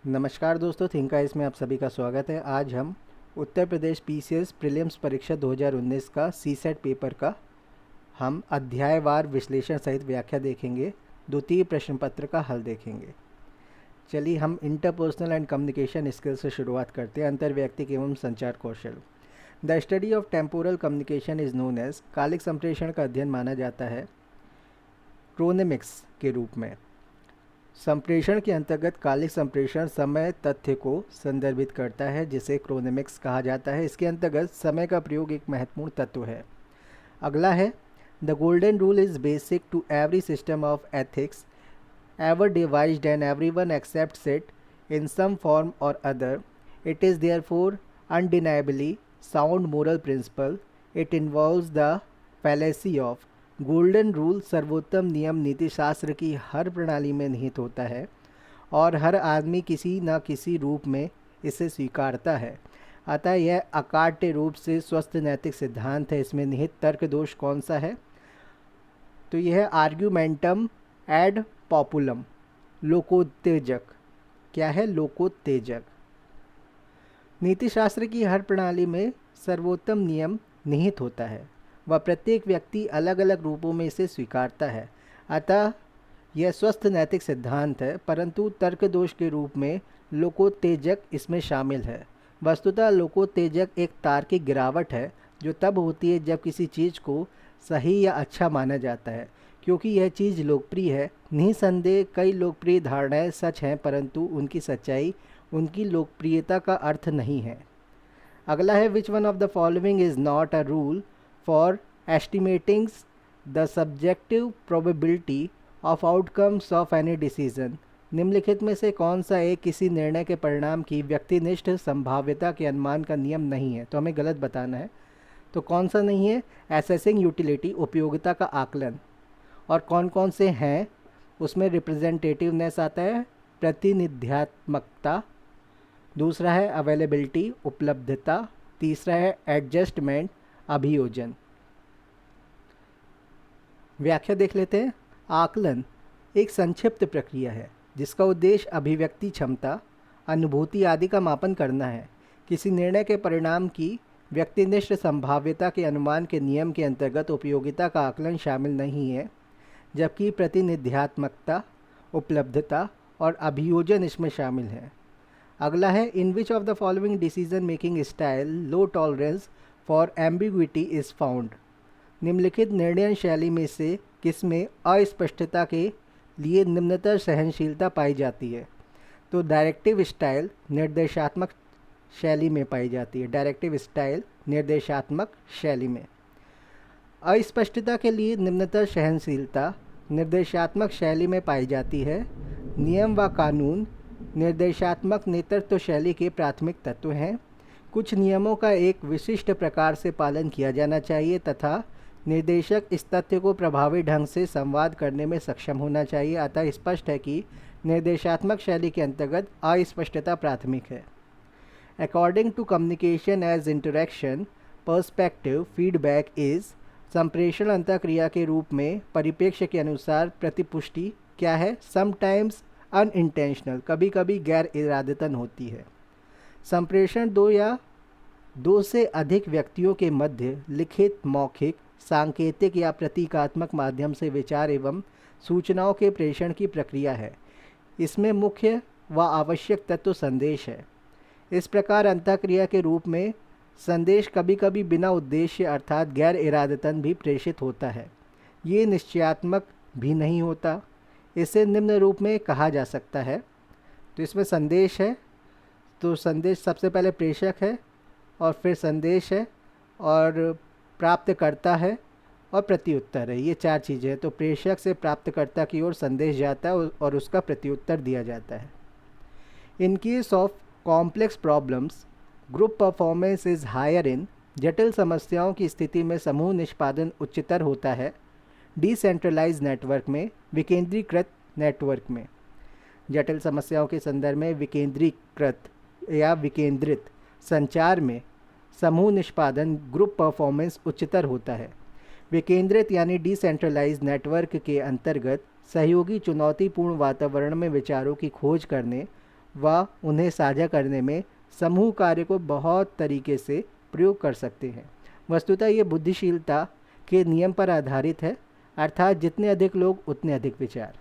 नमस्कार दोस्तों, थिंकाइस में आप सभी का स्वागत है। आज हम उत्तर प्रदेश पीसीएस प्रीलिम्स परीक्षा 2019 का सीसेट पेपर का हम अध्यायवार विश्लेषण सहित व्याख्या देखेंगे। द्वितीय प्रश्न पत्र का हल देखेंगे। चलिए हम इंटरपर्सनल एंड कम्युनिकेशन स्किल से शुरुआत करते हैं। अंतर्व्यक्तिक एवं संचार कौशल। The study of temporal communication is known as, कालिक संप्रेषण का अध्ययन माना जाता है क्रोनेमिक्स के रूप में। संप्रेषण के अंतर्गत कालिक संप्रेषण समय तथ्य को संदर्भित करता है, जिसे क्रोनेमिक्स कहा जाता है। इसके अंतर्गत समय का प्रयोग एक महत्वपूर्ण तत्व है। अगला है, the golden rule is basic to every system of ethics ever devised and everyone accepts it in some form और other. It is therefore undeniably sound moral principle. It involves the fallacy of golden rule सर्वोत्तम नियम नीति शास्त्र की हर प्रणाली में निहित होता है और हर आदमी किसी न किसी रूप में इसे स्वीकारता है। अतः यह अकाट्य रूप से स्वस्थ नैतिक सिद्धांत है। इसमें निहित तर्क दोष कौन सा है? तो यह है आर्ग्यूमेंटम एड पॉपुलम, लोकोत्तेजक। क्या है? लोकोत्तेजक। नीति शास्त्र की हर प्रणाली में सर्वोत्तम नियम निहित होता है, वह प्रत्येक व्यक्ति अलग अलग रूपों में इसे स्वीकारता है। अतः यह स्वस्थ नैतिक सिद्धांत है, परंतु तर्क दोष के रूप में लोकोत्तेजक इसमें शामिल है। वस्तुतः लोकोत्तेजक एक तार्किक गिरावट है जो तब होती है जब किसी चीज़ को सही या अच्छा माना जाता है, क्योंकि यह चीज़ लोकप्रिय है। निसंदेह कई लोकप्रिय धारणाएं सच हैं, परंतु उनकी सच्चाई उनकी लोकप्रियता का अर्थ नहीं है। अगला है, which one of the following is not a rule for estimating the subjective probability of outcomes of any decision। निम्नलिखित में से कौन सा एक किसी निर्णय के परिणाम की व्यक्तिनिष्ठ संभाव्यता के अनुमान का नियम नहीं है? तो हमें गलत बताना है। तो कौन सा नहीं है? एसेसिंग यूटिलिटी, उपयोगिता का आकलन। और कौन कौन से हैं? उसमें रिप्रेजेंटेटिवनेस आता है, प्रतिनिध्यात्मकता। दूसरा है अवेलेबिलिटी, उपलब्धता। तीसरा है एडजस्टमेंट, अभियोजन। व्याख्या देख लेते हैं। आकलन एक संक्षिप्त प्रक्रिया है जिसका उद्देश्य अभिव्यक्ति क्षमता, अनुभूति आदि का मापन करना है। किसी निर्णय के परिणाम की व्यक्तिनिष्ठ संभाव्यता के अनुमान के नियम के अंतर्गत उपयोगिता का आकलन शामिल नहीं है, जबकि प्रतिनिध्यात्मकता, उपलब्धता और अभियोजन इसमें शामिल है। अगला है, in which of the following decision making style low tolerance for ambiguity is found. निम्नलिखित निर्णय शैली में से किसमें अस्पष्टता के लिए निम्नतर सहनशीलता पाई जाती है? तो डायरेक्टिव स्टाइल, निर्देशात्मक शैली में पाई जाती है। डायरेक्टिव स्टाइल निर्देशात्मक शैली में। अस्पष्टता के लिए निम्नतर सहनशीलता निर्देशात्मक शैली में पाई जाती है। नियम व कानून निर्देशात्मक नेतृत्व शैली के प्राथमिक तत्व हैं। कुछ नियमों का एक विशिष्ट प्रकार से पालन किया जाना चाहिए तथा निर्देशक इस तथ्य को प्रभावी ढंग से संवाद करने में सक्षम होना चाहिए। अतः स्पष्ट है कि निर्देशात्मक शैली के अंतर्गत अस्पष्टता प्राथमिक है। According to communication as interaction perspective feedback is. संप्रेषण अंतःक्रिया के रूप में परिप्रेक्ष्य के अनुसार प्रतिपुष्टि क्या है? समटाइम्स अनइंटेंशनल, कभी कभी गैर इरादतन होती है। संप्रेषण दो या दो से अधिक व्यक्तियों के मध्य लिखित, मौखिक, सांकेतिक या प्रतीकात्मक माध्यम से विचार एवं सूचनाओं के प्रेषण की प्रक्रिया है। इसमें मुख्य व आवश्यक तत्व संदेश है। इस प्रकार अंतःक्रिया के रूप में संदेश कभी कभी बिना उद्देश्य अर्थात गैर इरादतन भी प्रेषित होता है। ये निश्चयात्मक भी नहीं होता। इसे निम्न रूप में कहा जा सकता है। तो इसमें संदेश है, तो संदेश सबसे पहले प्रेषक है और फिर संदेश है और प्राप्तकर्ता है और प्रत्युत्तर है। ये चार चीज़ें हैं। तो प्रेषक से प्राप्तकर्ता की ओर संदेश जाता है और उसका प्रत्युत्तर दिया जाता है। In case of complex problems group performance is higher in. जटिल समस्याओं की स्थिति में समूह निष्पादन उच्चतर होता है। डिसेंट्रलाइज नेटवर्क में, विकेंद्रीकृत नेटवर्क में। जटिल समस्याओं के संदर्भ में विकेंद्रीकृत या विकेंद्रित संचार में समूह निष्पादन ग्रुप परफॉर्मेंस उच्चतर होता है। विकेंद्रित यानी डिसेंट्रलाइज नेटवर्क के अंतर्गत सहयोगी चुनौतीपूर्ण वातावरण में विचारों की खोज करने व उन्हें साझा करने में समूह कार्य को बहुत तरीके से प्रयोग कर सकते हैं। वस्तुतः ये बुद्धिशीलता के नियम पर आधारित है, अर्थात जितने अधिक लोग उतने अधिक विचार।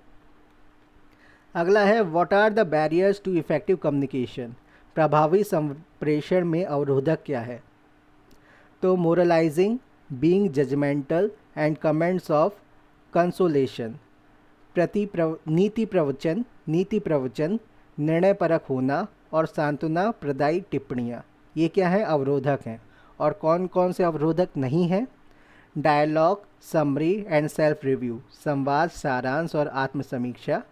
अगला है what are the barriers to effective communication. प्रभावी संप्रेषण में अवरोधक क्या है? तो moralising, being judgemental and comments of consolation, नीति प्रवचन, निर्णय परक होना और सांत्वना प्रदायी टिप्पणियाँ, ये क्या है? अवरोधक हैं। और कौन कौन से अवरोधक नहीं हैं? Dialogue, summary and self review, संवाद, सारांश और आत्मसमीक्षा,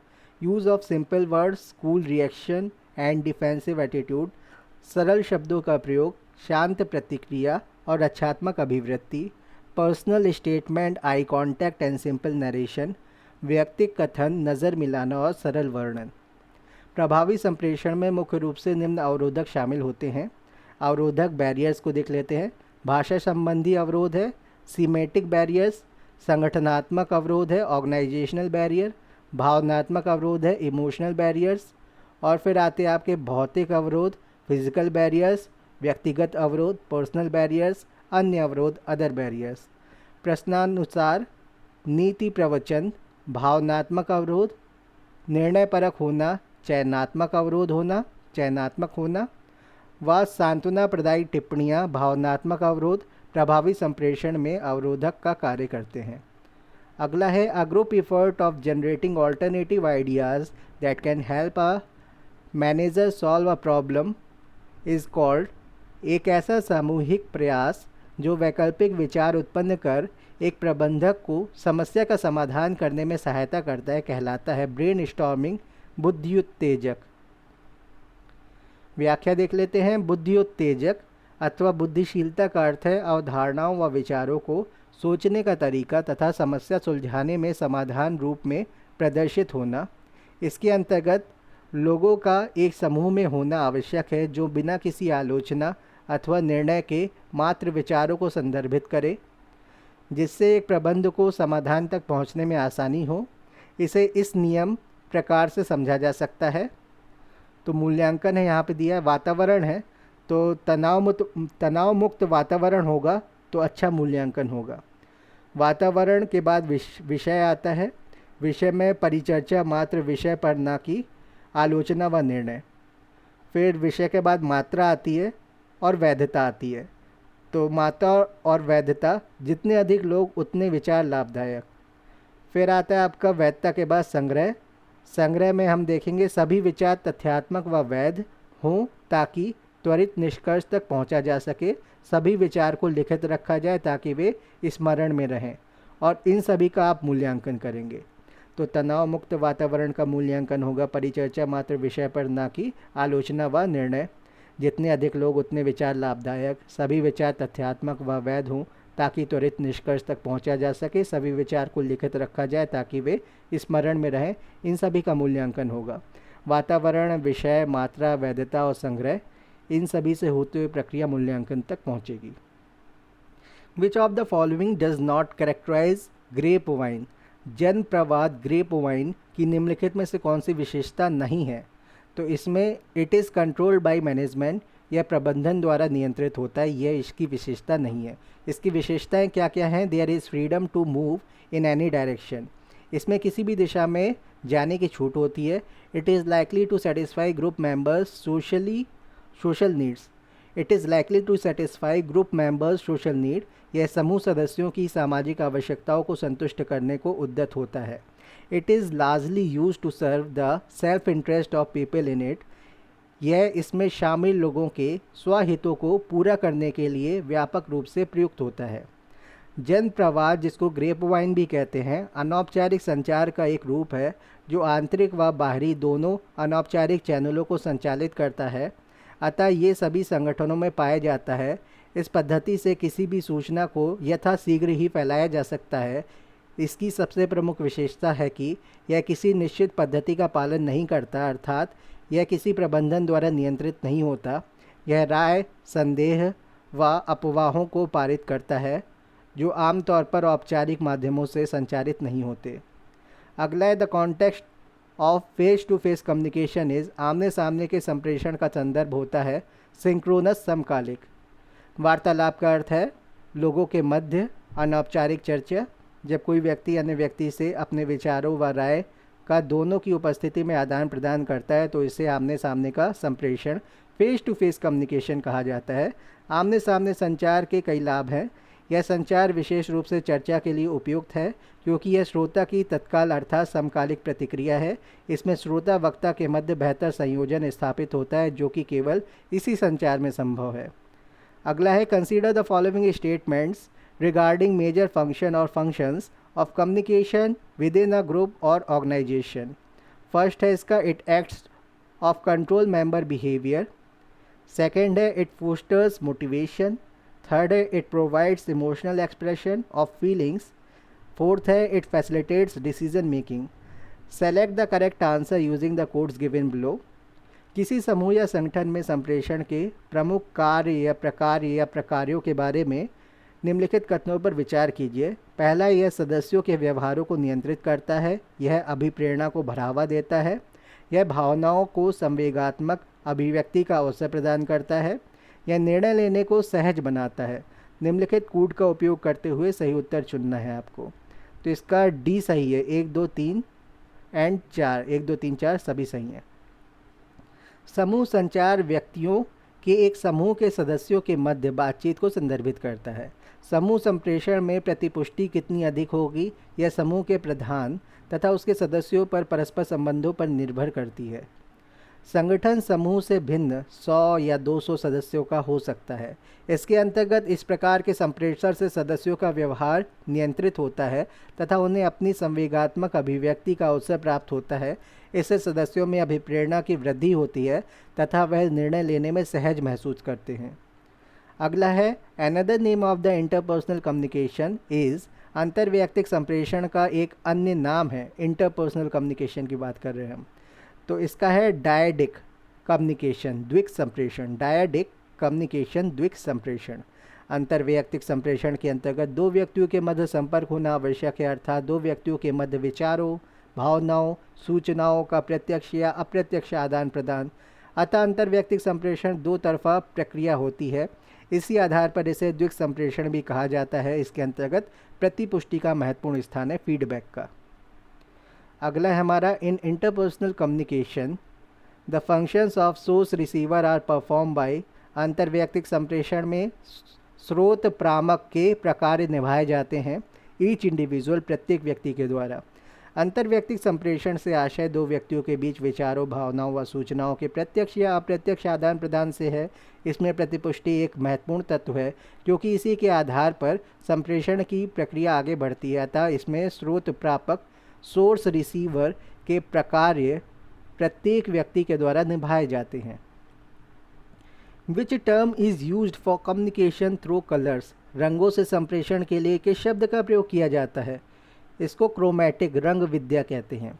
use of simple words, cool reaction and defensive attitude, सरल शब्दों का प्रयोग, शांत प्रतिक्रिया और रक्षात्मक अभिवृत्ति, personal statement, eye contact and simple narration, व्यक्तिक कथन, नज़र मिलाना और सरल वर्णन। प्रभावी संप्रेषण में मुख्य रूप से निम्न अवरोधक शामिल होते हैं। अवरोधक बैरियर्स को देख लेते हैं। भाषा संबंधी अवरोध है सीमेटिक बैरियर्स, संगठनात्मक अवरोध है ऑर्गेनाइजेशनल बैरियर, भावनात्मक अवरोध है इमोशनल बैरियर्स, और फिर आते हैं आपके भौतिक अवरोध फिजिकल बैरियर्स, व्यक्तिगत अवरोध पर्सनल बैरियर्स, अन्य अवरोध अदर बैरियर्स। प्रश्नानुसार नीति प्रवचन भावनात्मक अवरोध, निर्णय परक होना चयनात्मक अवरोध होना, चयनात्मक होना, व सांत्वना प्रदायी टिप्पणियाँ भावनात्मक अवरोध प्रभावी संप्रेषण में अवरोधक का कार्य करते हैं। अगला है a group effort of generating alternative ideas that can help a manager solve a problem is called. एक ऐसा सामूहिक प्रयास जो वैकल्पिक विचार उत्पन्न कर एक प्रबंधक को समस्या का समाधान करने में सहायता करता है कहलाता है ब्रेन स्टॉर्मिंग, बुद्धि उत्तेजक। व्याख्या देख लेते हैं। बुद्धि उत्तेजक अथवा बुद्धिशीलता का अर्थ है अवधारणाओं व विचारों को सोचने का तरीका तथा समस्या सुलझाने में समाधान रूप में प्रदर्शित होना। इसके अंतर्गत लोगों का एक समूह में होना आवश्यक है जो बिना किसी आलोचना अथवा निर्णय के मात्र विचारों को संदर्भित करे, जिससे एक प्रबंध को समाधान तक पहुंचने में आसानी हो। इसे इस नियम प्रकार से समझा जा सकता है। तो मूल्यांकन है यहाँ पे दिया है। वातावरण है तो तनाव मुक्त वातावरण होगा तो अच्छा मूल्यांकन होगा। वातावरण के बाद विषय आता है। विषय में परिचर्चा मात्र विषय पर ना कि आलोचना व निर्णय। फिर विषय के बाद मात्रा आती है और वैधता आती है। तो मात्रा और वैधता, जितने अधिक लोग उतने विचार लाभदायक। फिर आता है आपका वैधता के बाद संग्रह। संग्रह में हम देखेंगे सभी विचार तथ्यात्मक व वैध हों ताकि त्वरित निष्कर्ष तक पहुंचा जा सके। सभी विचार को लिखित रखा जाए ताकि वे स्मरण में रहें, और इन सभी का आप मूल्यांकन करेंगे। तो तनाव मुक्त वातावरण का मूल्यांकन होगा परिचर्चा मात्र विषय पर ना कि आलोचना व निर्णय। जितने अधिक लोग उतने विचार लाभदायक। सभी विचार तथ्यात्मक व वैध हों ताकि त्वरित निष्कर्ष तक पहुंचा जा सके। सभी विचार को लिखित रखा जाए ताकि वे स्मरण में रहें। इन सभी का मूल्यांकन होगा। वातावरण, विषय, मात्रा, वैधता और संग्रह, इन सभी से होते हुए प्रक्रिया मूल्यांकन तक पहुंचेगी। Which of the following does not characterize grapevine. जन प्रवाद ग्रेप वाइन की निम्नलिखित में से कौन सी विशेषता नहीं है? तो इसमें it is controlled by management, यह प्रबंधन द्वारा नियंत्रित होता है, यह इसकी विशेषता नहीं है। इसकी विशेषताएं क्या क्या हैं? There is freedom to move in any direction, इसमें किसी भी दिशा में जाने की छूट होती है। It is likely to satisfy group members social needs, it is likely to satisfy group members social need, यह समूह सदस्यों की सामाजिक आवश्यकताओं को संतुष्ट करने को उद्यत होता है। It is largely use to serve the self interest of people in it, यह इसमें शामिल लोगों के स्वहितों को पूरा करने के लिए व्यापक रूप से प्रयुक्त होता है। जन प्रवाद, जिसको ग्रेप वाइन भी कहते हैं, अनौपचारिक संचार का एक रूप है जो आंतरिक व बाहरी दोनों अनौपचारिक चैनलों को संचालित करता है। अतः ये सभी संगठनों में पाया जाता है। इस पद्धति से किसी भी सूचना को यथाशीघ्र ही फैलाया जा सकता है। इसकी सबसे प्रमुख विशेषता है कि यह किसी निश्चित पद्धति का पालन नहीं करता, अर्थात यह किसी प्रबंधन द्वारा नियंत्रित नहीं होता। यह राय, संदेह व अफवाहों को पारित करता है जो आमतौर पर औपचारिक माध्यमों से संचारित नहीं होते। अगला है the context of face to face communication is, आमने सामने के संप्रेषण का संदर्भ होता है सिंक्रोनस, समकालिक। वार्तालाप का अर्थ है लोगों के मध्य अनौपचारिक चर्चा, जब कोई व्यक्ति अन्य व्यक्ति से अपने विचारों व राय का दोनों की उपस्थिति में आदान प्रदान करता है तो इसे आमने सामने का संप्रेषण, फेस टू फेस कम्युनिकेशन कहा जाता है। आमने सामने संचार के कई लाभ हैं। यह संचार विशेष रूप से चर्चा के लिए उपयुक्त है क्योंकि यह श्रोता की तत्काल अर्थात समकालिक प्रतिक्रिया है। इसमें श्रोता वक्ता के मध्य बेहतर संयोजन स्थापित होता है जो कि केवल इसी संचार में संभव है। अगला है consider the following statements regarding major function और functions of communication within a group और ऑर्गेनाइजेशन। फर्स्ट है इसका it acts of control member behaviour. Second है इट फोस्टर्स मोटिवेशन। थर्ड है it provides emotional expression of feelings. Fourth है it facilitates decision making. Select the correct answer using the codes given below. किसी समूह या संगठन में संप्रेषण के प्रमुख कार्य या प्रकारों के बारे में निम्नलिखित कथनों पर विचार कीजिए। पहला, यह सदस्यों के व्यवहारों को नियंत्रित करता है। यह अभिप्रेरणा को बढ़ावा देता है। यह भावनाओं को संवेगात्मक अभिव्यक्ति का अवसर प्रदान करता है। यह निर्णय लेने को सहज बनाता है। निम्नलिखित कूट का उपयोग करते हुए सही उत्तर चुनना है आपको। तो इसका डी सही है। 1 2 3 एंड 4, 1 2 3 4 सभी सही हैं। समूह संचार व्यक्तियों के एक समूह के सदस्यों के मध्य बातचीत को संदर्भित करता है। समूह संप्रेषण में प्रतिपुष्टि कितनी अधिक होगी यह समूह के प्रधान तथा उसके सदस्यों पर परस्पर संबंधों पर निर्भर करती है। संगठन समूह से भिन्न 100 या 200 सदस्यों का हो सकता है। इसके अंतर्गत इस प्रकार के संप्रेषण से सदस्यों का व्यवहार नियंत्रित होता है तथा उन्हें अपनी संवेगात्मक अभिव्यक्ति का अवसर प्राप्त होता है। इससे सदस्यों में अभिप्रेरणा की वृद्धि होती है तथा वह निर्णय लेने में सहज महसूस करते हैं। अगला है another name of the interpersonal communication is, अंतर्वैयक्तिक संप्रेषण का एक अन्य नाम है। इंटरपर्सनल कम्युनिकेशन की बात कर रहे हैं हम, तो इसका है डायडिक कम्युनिकेशन, द्विक संप्रेषण। डायडिक कम्युनिकेशन, द्विक संप्रेषण। अंतर्वैयक्तिक संप्रेषण के अंतर्गत दो व्यक्तियों के मध्य संपर्क होना आवश्यक है, अर्थात दो व्यक्तियों के मध्य विचारों, भावनाओं, सूचनाओं का प्रत्यक्ष या अप्रत्यक्ष आदान प्रदान। अतः अंतर्वैयक्तिक संप्रेषण दो तरफा प्रक्रिया होती है। इसी आधार पर इसे द्विक संप्रेषण भी कहा जाता है। इसके अंतर्गत प्रतिपुष्टि का महत्वपूर्ण स्थान है फीडबैक का। अगला है हमारा in interpersonal communication the functions of source receiver are perform by. अंतर्वैयक्तिक संप्रेषण में स्रोत प्रापक के प्रकार निभाए जाते हैं ईच इंडिविजुअल, प्रत्येक व्यक्ति के द्वारा। अंतर्वैयक्तिक संप्रेषण से आशय दो व्यक्तियों के बीच विचारों, भावनाओं व सूचनाओं के प्रत्यक्ष या अप्रत्यक्ष आदान प्रदान से है। इसमें प्रतिपुष्टि एक महत्वपूर्ण तत्व है क्योंकि इसी के आधार पर संप्रेषण की प्रक्रिया आगे बढ़ती है। अतः इसमें स्रोत प्रापक, सोर्स रिसीवर के प्रकार्य प्रत्येक व्यक्ति के द्वारा निभाए जाते हैं। Which term is used for communication through colours. रंगों से संप्रेषण के लिए किस शब्द का प्रयोग किया जाता है? इसको क्रोमैटिक, रंग विद्या कहते हैं।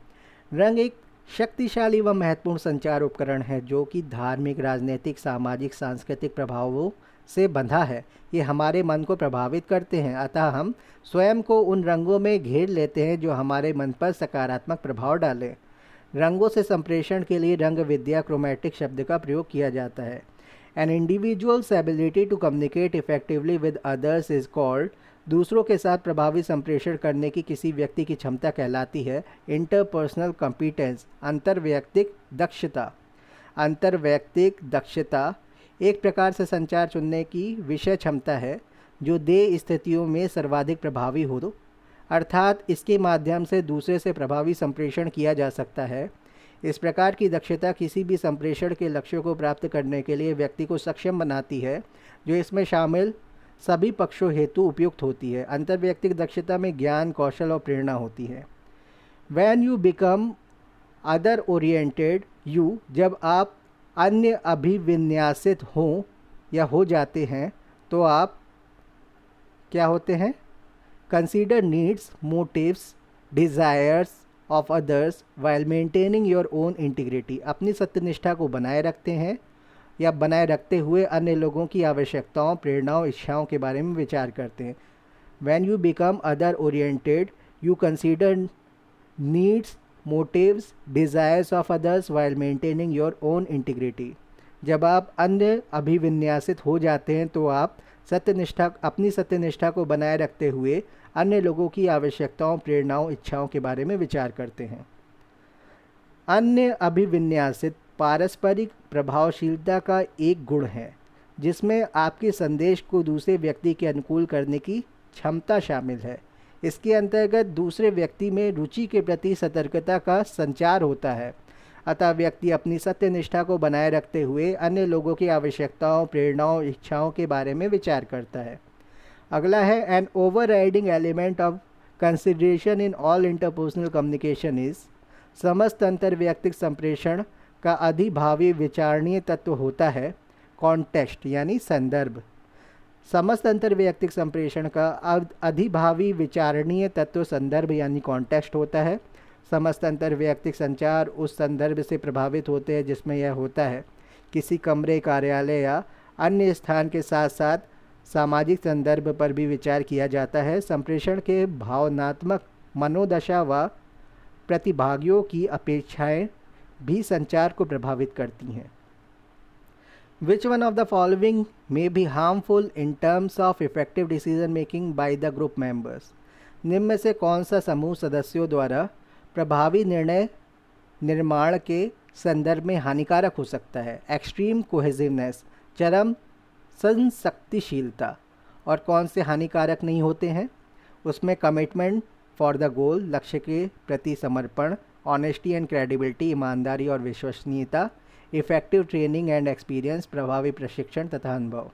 रंग एक शक्तिशाली व महत्वपूर्ण संचार उपकरण है जो कि धार्मिक, राजनीतिक, सामाजिक, सांस्कृतिक प्रभावों से बंधा है। ये हमारे मन को प्रभावित करते हैं, अतः हम स्वयं को उन रंगों में घेर लेते हैं जो हमारे मन पर सकारात्मक प्रभाव डालें। रंगों से संप्रेषण के लिए रंग विद्या, क्रोमैटिक शब्द का प्रयोग किया जाता है। An individual's ability to communicate effectively with others is called. दूसरों के साथ प्रभावी संप्रेषण करने की किसी व्यक्ति की क्षमता कहलाती है इंटरपर्सनल कॉम्पिटेंस, अंतर्वैयक्तिक दक्षता। अंतर्वैयक्तिक दक्षता एक प्रकार से संचार चुनने की विषय क्षमता है जो देय स्थितियों में सर्वाधिक प्रभावी हो, अर्थात इसके माध्यम से दूसरे से प्रभावी संप्रेषण किया जा सकता है। इस प्रकार की दक्षता किसी भी संप्रेषण के लक्ष्यों को प्राप्त करने के लिए व्यक्ति को सक्षम बनाती है जो इसमें शामिल सभी पक्षों हेतु उपयुक्त होती है। अंतर्वैयक्तिक दक्षता में ज्ञान, कौशल और प्रेरणा होती है। When you become other oriented you, जब आप अन्य अभिविन्यासित हों या हो जाते हैं तो आप क्या होते हैं? Consider needs, motives, desires of others while maintaining your own integrity. अपनी सत्यनिष्ठा को बनाए रखते हैं या बनाए रखते हुए अन्य लोगों की आवश्यकताओं, प्रेरणाओं, इच्छाओं के बारे में विचार करते हैं। When you become other oriented you consider needs, motives, desires of others while maintaining your own integrity. जब आप अन्य अभिविन्यासित हो जाते हैं तो आप अपनी सत्यनिष्ठा को बनाए रखते हुए अन्य लोगों की आवश्यकताओं, प्रेरणाओं, इच्छाओं के बारे में विचार करते हैं। अन्य अभिविन्यासित पारस्परिक प्रभावशीलता का एक गुण है जिसमें आपके संदेश को दूसरे व्यक्ति के अनुकूल करने की क्षमता शामिल है। इसके अंतर्गत दूसरे व्यक्ति में रुचि के प्रति सतर्कता का संचार होता है। अतः व्यक्ति अपनी सत्यनिष्ठा को बनाए रखते हुए अन्य लोगों की आवश्यकताओं, प्रेरणाओं, इच्छाओं के बारे में विचार करता है। अगला है an overriding element of consideration in all interpersonal communication is. समस्त अंतर्वैयक्तिक संप्रेषण का अधिभावी विचारणीय तत्व होता है कॉन्टेक्स्ट यानी संदर्भ। समस्त अंतर्वैयक्तिक संप्रेषण का अधिभावी विचारणीय तत्व संदर्भ यानी कॉन्टेक्स्ट होता है। समस्त अंतर्वैयक्तिक संचार उस संदर्भ से प्रभावित होते हैं जिसमें यह होता है। किसी कमरे, कार्यालय या अन्य स्थान के साथ साथ सामाजिक संदर्भ पर भी विचार किया जाता है। संप्रेषण के भावनात्मक मनोदशा व प्रतिभागियों की अपेक्षाएं भी संचार को प्रभावित करती हैं। Which one of the following may be harmful in terms of effective decision making by the group members? निम्न में से कौन सा समूह सदस्यों द्वारा प्रभावी निर्णय निर्माण के संदर्भ में हानिकारक हो सकता है? एक्सट्रीम कोहेसिवनेस, चरम संशक्तिशीलता। और कौन से हानिकारक नहीं होते हैं? उसमें कमिटमेंट फॉर द गोल, लक्ष्य के प्रति समर्पण, ऑनेस्टी एंड क्रेडिबिलिटी, ईमानदारी और विश्वसनीयता, इफेक्टिव ट्रेनिंग एंड एक्सपीरियंस, प्रभावी प्रशिक्षण तथा अनुभव।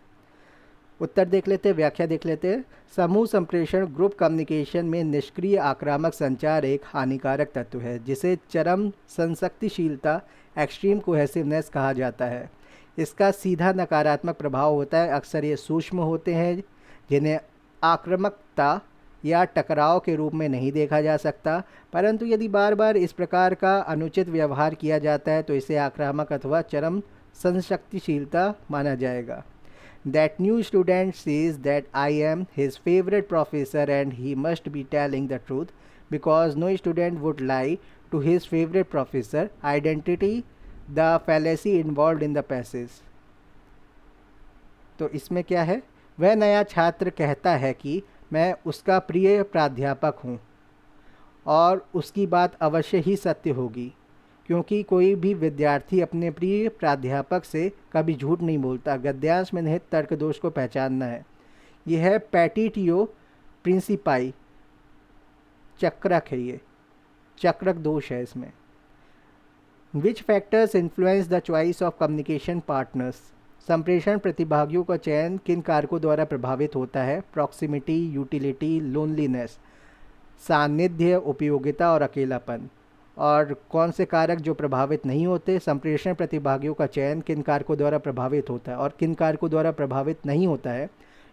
उत्तर देख लेते, व्याख्या देख लेते। समूह संप्रेषण ग्रुप कम्युनिकेशन में निष्क्रिय आक्रामक संचार एक हानिकारक तत्व है जिसे चरम संशक्तिशीलता एक्सट्रीम कोहेसिवनेस कहा जाता है। इसका सीधा नकारात्मक प्रभाव होता है। अक्सर ये सूक्ष्म होते हैं जिन्हें आक्रामकता या टकराव के रूप में नहीं देखा जा सकता, परंतु यदि बार बार इस प्रकार का अनुचित व्यवहार किया जाता है तो इसे आक्रामक अथवा चरम संशक्तिशीलता माना जाएगा। That new student says that I am his favorite professor and he must be telling the truth because no student would lie to his favorite professor. Identity, the fallacy involved in the passage. तो इसमें क्या है? वह नया छात्र कहता है कि मैं उसका प्रिय प्राध्यापक हूँ और उसकी बात अवश्य ही सत्य होगी, क्योंकि कोई भी विद्यार्थी अपने प्रिय प्राध्यापक से कभी झूठ नहीं बोलता। गद्यांश में निहित तर्क दोष को पहचानना है। यह है पैटिटियो प्रिंसिपाई, चक्रक है, ये चक्रक दोष है इसमें। विच factors influence the choice of communication partners? संप्रेषण प्रतिभागियों का चयन किन कारकों द्वारा प्रभावित होता है? प्रॉक्सिमिटी, यूटिलिटी, लोनलीनेस, सानिध्य, उपयोगिता और अकेलापन। और कौन से कारक जो प्रभावित नहीं होते? संप्रेषण प्रतिभागियों का चयन किन कारकों द्वारा प्रभावित होता है और किन कारकों द्वारा प्रभावित नहीं होता है?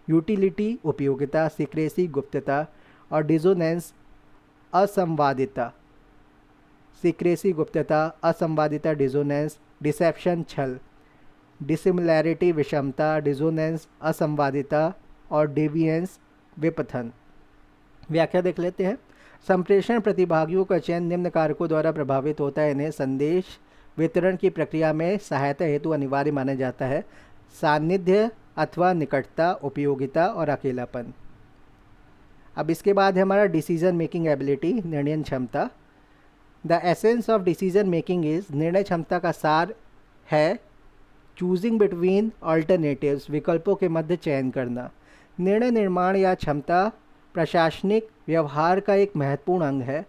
यूटिलिटी, उपयोगिता, सीक्रेसी, गुप्तता और डिसोनेंस, असंवादिता। सीक्रेसी, गुप्तता, असंवादिता, डिसोनेंस, डिसेप्शन, छल, डिसिमिलैरिटी, विषमता, डिसोनेंस, असंवादिता और डेविएंस, विपथन। व्याख्या देख लेते हैं। संप्रेषण प्रतिभागियों का चयन निम्न कारकों द्वारा प्रभावित होता है। इन्हें संदेश वितरण की प्रक्रिया में सहायता हेतु अनिवार्य माना जाता है। सानिध्य अथवा निकटता, उपयोगिता और अकेलापन। अब इसके बाद है हमारा डिसीजन मेकिंग एबिलिटी, निर्णय क्षमता। The essence of decision making is, निर्णय क्षमता का सार है चूजिंग बिटवीन अल्टरनेटिव्स, विकल्पों के मध्य चयन करना। निर्णय निर्माण या क्षमता प्रशासनिक व्यवहार का एक महत्वपूर्ण अंग है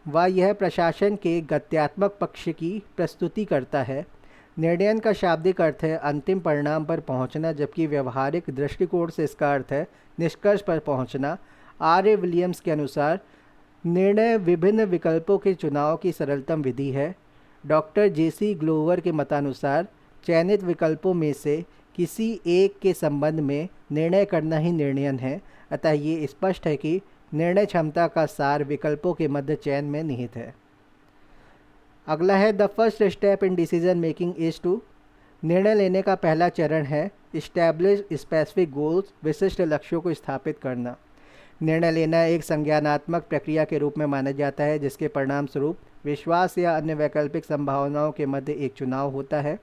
व यह प्रशासन के गत्यात्मक पक्ष की प्रस्तुति करता है। निर्णयन का शाब्दिक अर्थ है अंतिम परिणाम पर पहुंचना, जबकि व्यवहारिक दृष्टिकोण से इसका अर्थ है निष्कर्ष पर पहुंचना। आर.ए. विलियम्स के अनुसार निर्णय विभिन्न विकल्पों के चुनाव की सरलतम विधि है। Doctor JC. ग्लोवर के मतानुसार चयनित विकल्पों में से किसी एक के संबंध में निर्णय करना ही निर्णयन है। अतः ये स्पष्ट है कि निर्णय क्षमता का सार विकल्पों के मध्य चयन में निहित है। अगला है the first step in decision making is to, निर्णय लेने का पहला चरण है इस्टेब्लिश स्पेसिफिक गोल्स, विशिष्ट लक्ष्यों को स्थापित करना। निर्णय लेना एक संज्ञानात्मक प्रक्रिया के रूप में माना जाता है जिसके परिणाम स्वरूप विश्वास या अन्य वैकल्पिक संभावनाओं के मध्य एक चुनाव होता है।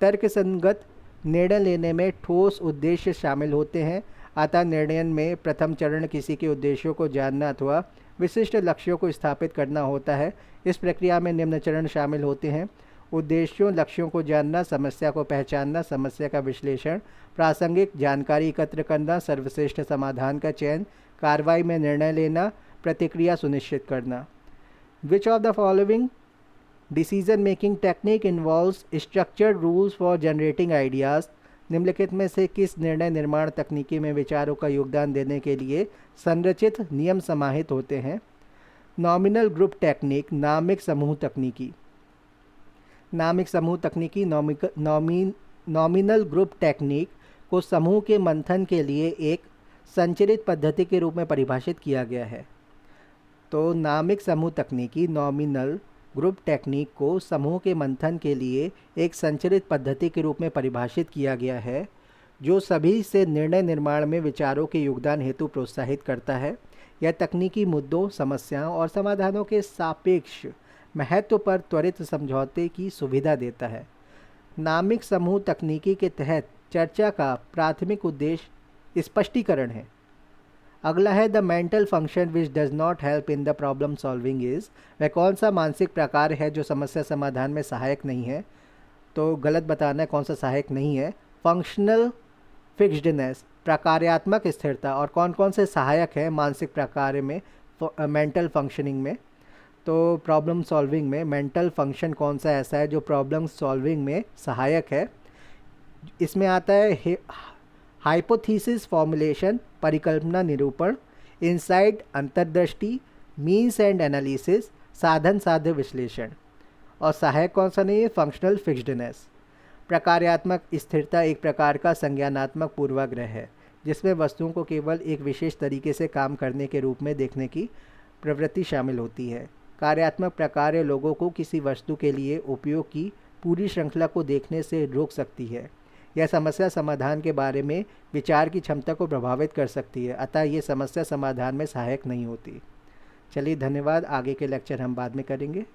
तर्कसंगत निर्णय लेने में ठोस उद्देश्य शामिल होते हैं, अतः निर्णय में प्रथम चरण किसी के उद्देश्यों को जानना अथवा विशिष्ट लक्ष्यों को स्थापित करना होता है। इस प्रक्रिया में निम्न चरण शामिल होते हैं: उद्देश्यों लक्ष्यों को जानना, समस्या को पहचानना, समस्या का विश्लेषण, प्रासंगिक जानकारी एकत्र करना, सर्वश्रेष्ठ समाधान का चयन, कार्रवाई में निर्णय लेना, प्रतिक्रिया सुनिश्चित करना। विच of the following decision making technique involves structured rules for generating ideas? निम्नलिखित में से किस निर्णय निर्माण तकनीकी में विचारों का योगदान देने के लिए संरचित नियम समाहित होते हैं? नॉमिनल ग्रुप टेक्निक, नामिक समूह तकनीकी। नामिक समूह तकनीकी नॉमिनल ग्रुप टेक्निक को समूह के मंथन के लिए एक संचरित पद्धति के रूप में परिभाषित किया गया है। तो नामिक समूह तकनीकी नॉमिनल ग्रुप टेक्निक को समूह के मंथन के लिए एक संचरित पद्धति के रूप में परिभाषित किया गया है, जो सभी से निर्णय निर्माण में विचारों के योगदान हेतु प्रोत्साहित करता है। यह तकनीकी मुद्दों, समस्याओं और समाधानों के सापेक्ष महत्व पर त्वरित समझौते की सुविधा देता है। नामिक समूह तकनीकी के तहत चर्चा का प्राथमिक उद्देश्य स्पष्टीकरण है। अगला है the mental function which does not help in the problem solving is. वह कौन सा मानसिक प्रकार है जो समस्या समाधान में सहायक नहीं है? तो गलत बताना है कौन सा सहायक नहीं है। फंक्शनल फिक्स्डनेस, प्रकार्यात्मक स्थिरता। और कौन कौन से सहायक है मानसिक प्रकार में, मेंटल फंक्शनिंग में? तो प्रॉब्लम सॉल्विंग में मेंटल फंक्शन कौन सा ऐसा है जो प्रॉब्लम सॉल्विंग में सहायक है? इसमें आता है हाइपोथीसिस फॉर्मुलेशन, परिकल्पना निरूपण, इनसाइट अंतर्दृष्टि, मीन्स एंड एनालिसिस, साधन साध्य विश्लेषण। और सहायक कौन सा नहीं है? फंक्शनल फिक्स्डनेस। प्रकार्यात्मक स्थिरता एक प्रकार का संज्ञानात्मक पूर्वाग्रह है जिसमें वस्तुओं को केवल एक विशेष तरीके से काम करने के रूप में देखने की प्रवृत्ति शामिल होती है। कार्यात्मक प्रकार्य लोगों को किसी वस्तु के लिए उपयोग की पूरी श्रृंखला को देखने से रोक सकती है। यह समस्या समाधान के बारे में विचार की क्षमता को प्रभावित कर सकती है, अतः ये समस्या समाधान में सहायक नहीं होती। चलिए धन्यवाद, आगे के लेक्चर हम बाद में करेंगे।